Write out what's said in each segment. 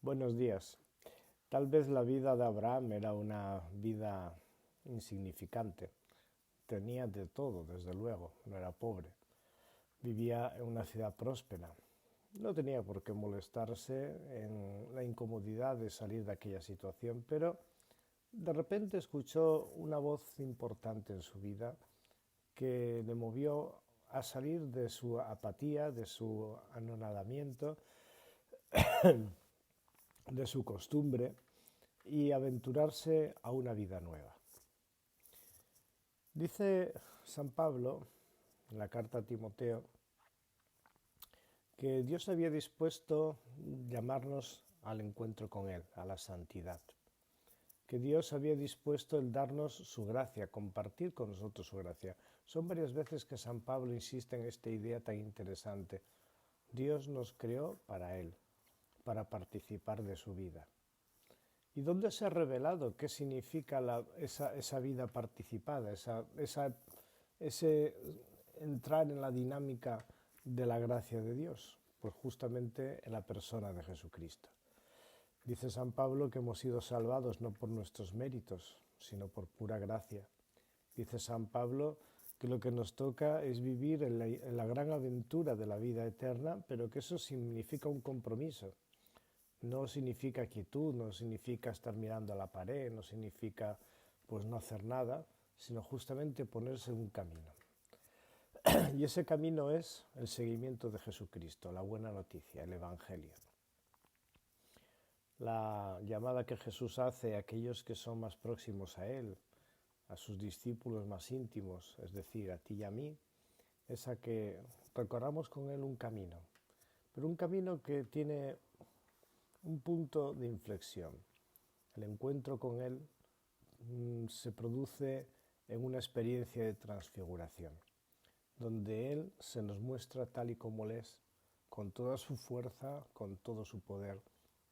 Buenos días. Tal vez la vida de Abraham era una vida insignificante. Tenía de todo, desde luego, no era pobre. Vivía en una ciudad próspera. No tenía por qué molestarse en la incomodidad de salir de aquella situación, pero de repente escuchó una voz importante en su vida que le movió a salir de su apatía, de su anonadamiento, de su costumbre y aventurarse a una vida nueva. Dice San Pablo en la carta a Timoteo que Dios había dispuesto llamarnos al encuentro con Él, a la santidad. Que Dios había dispuesto el darnos su gracia, compartir con nosotros su gracia. Son varias veces que San Pablo insiste en esta idea tan interesante. Dios nos creó para Él, para participar de su vida. ¿Y dónde se ha revelado qué significa esa vida participada, ese entrar en la dinámica de la gracia de Dios? Pues justamente en la persona de Jesucristo. Dice San Pablo que hemos sido salvados no por nuestros méritos, sino por pura gracia. Dice San Pablo que lo que nos toca es vivir en la gran aventura de la vida eterna, pero que eso significa un compromiso. No significa quietud, no significa estar mirando a la pared, no significa pues no hacer nada, sino justamente ponerse en un camino. Y ese camino es el seguimiento de Jesucristo, la buena noticia, el Evangelio. La llamada que Jesús hace a aquellos que son más próximos a Él, a sus discípulos más íntimos, es decir, a ti y a mí, es a que recorramos con Él un camino, pero un camino que tiene un punto de inflexión. El encuentro con Él se produce en una experiencia de transfiguración, donde Él se nos muestra tal y como Él es, con toda su fuerza, con todo su poder,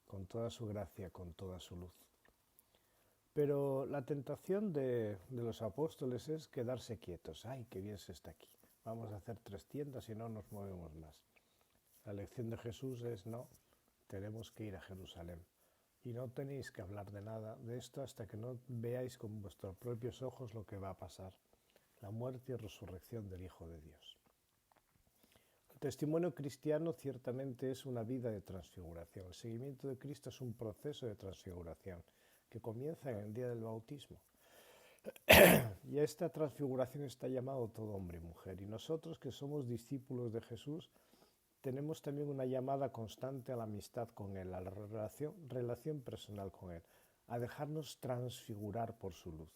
con toda su gracia, con toda su luz. Pero la tentación de los apóstoles es quedarse quietos. ¡Ay, qué bien se está aquí! Vamos a hacer 300 y no nos movemos más. La lección de Jesús es no, tenemos que ir a Jerusalén. Y no tenéis que hablar de nada de esto hasta que no veáis con vuestros propios ojos lo que va a pasar, la muerte y resurrección del Hijo de Dios. El testimonio cristiano ciertamente es una vida de transfiguración. El seguimiento de Cristo es un proceso de transfiguración que comienza en el día del bautismo. Y a esta transfiguración está llamado todo hombre y mujer. Y nosotros que somos discípulos de Jesús tenemos también una llamada constante a la amistad con Él, a la relación personal con Él, a dejarnos transfigurar por su luz.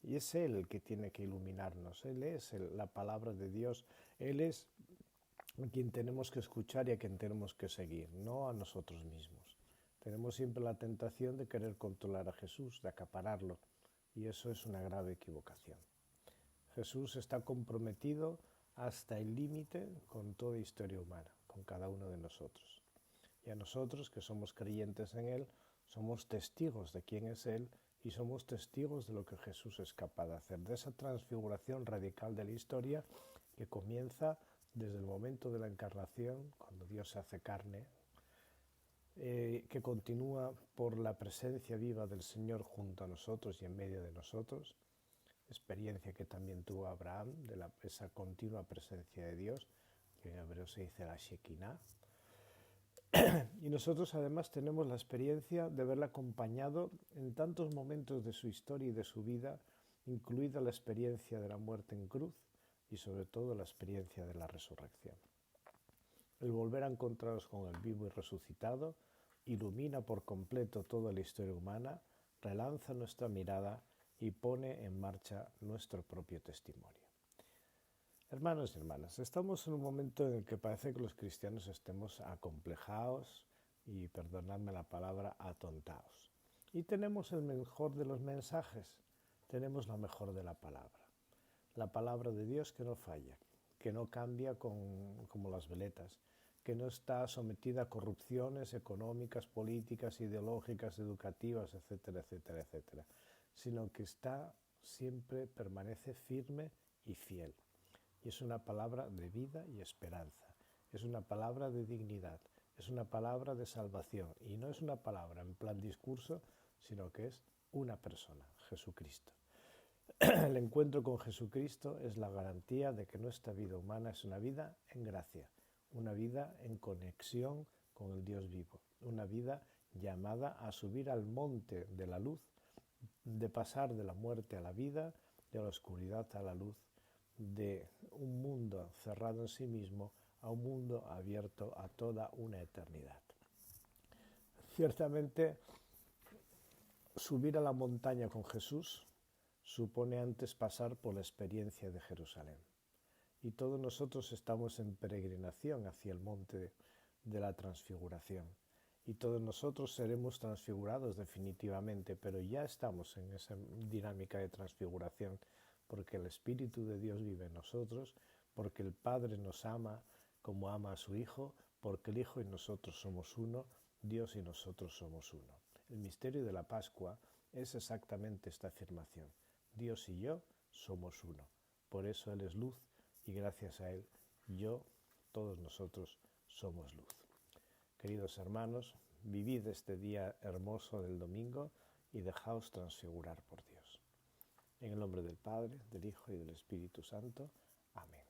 Y es Él el que tiene que iluminarnos, Él es la palabra de Dios, Él es a quien tenemos que escuchar y a quien tenemos que seguir, no a nosotros mismos. Tenemos siempre la tentación de querer controlar a Jesús, de acapararlo, y eso es una grave equivocación. Jesús está comprometido hasta el límite con toda historia humana, con cada uno de nosotros. Y a nosotros, que somos creyentes en Él, somos testigos de quién es Él y somos testigos de lo que Jesús es capaz de hacer, de esa transfiguración radical de la historia que comienza desde el momento de la encarnación, cuando Dios se hace carne, que continúa por la presencia viva del Señor junto a nosotros y en medio de nosotros, experiencia que también tuvo Abraham de esa continua presencia de Dios, que en hebreo se dice la Shekinah. Y nosotros además tenemos la experiencia de verla acompañado en tantos momentos de su historia y de su vida, incluida la experiencia de la muerte en cruz y sobre todo la experiencia de la resurrección. El volver a encontrarnos con el vivo y resucitado ilumina por completo toda la historia humana, relanza nuestra mirada y pone en marcha nuestro propio testimonio. Hermanos y hermanas, estamos en un momento en el que parece que los cristianos estemos acomplejados y, perdonadme la palabra, atontados. Y tenemos el mejor de los mensajes, tenemos la mejor de la palabra de Dios que no falla, que no cambia como las veletas, que no está sometida a corrupciones económicas, políticas, ideológicas, educativas, etcétera, etcétera, etcétera, sino que siempre permanece firme y fiel. Y es una palabra de vida y esperanza, es una palabra de dignidad, Es una palabra de salvación y no es una palabra en plan discurso, sino que es una persona, Jesucristo. El encuentro con Jesucristo es la garantía de que nuestra vida humana es una vida en gracia, una vida en conexión con el Dios vivo, una vida llamada a subir al monte de la luz, de pasar de la muerte a la vida, de la oscuridad a la luz, de un mundo cerrado en sí mismo a un mundo abierto a toda una eternidad. Ciertamente, subir a la montaña con Jesús supone antes pasar por la experiencia de Jerusalén. Y todos nosotros estamos en peregrinación hacia el monte de la transfiguración. Y todos nosotros seremos transfigurados definitivamente, pero ya estamos en esa dinámica de transfiguración, porque el Espíritu de Dios vive en nosotros, porque el Padre nos ama como ama a su Hijo, porque el Hijo y nosotros somos uno, Dios y nosotros somos uno. El misterio de la Pascua es exactamente esta afirmación. Dios y yo somos uno. Por eso Él es luz y gracias a Él, todos nosotros somos luz. Queridos hermanos, vivid este día hermoso del domingo y dejaos transfigurar por Dios. En el nombre del Padre, del Hijo y del Espíritu Santo. Amén.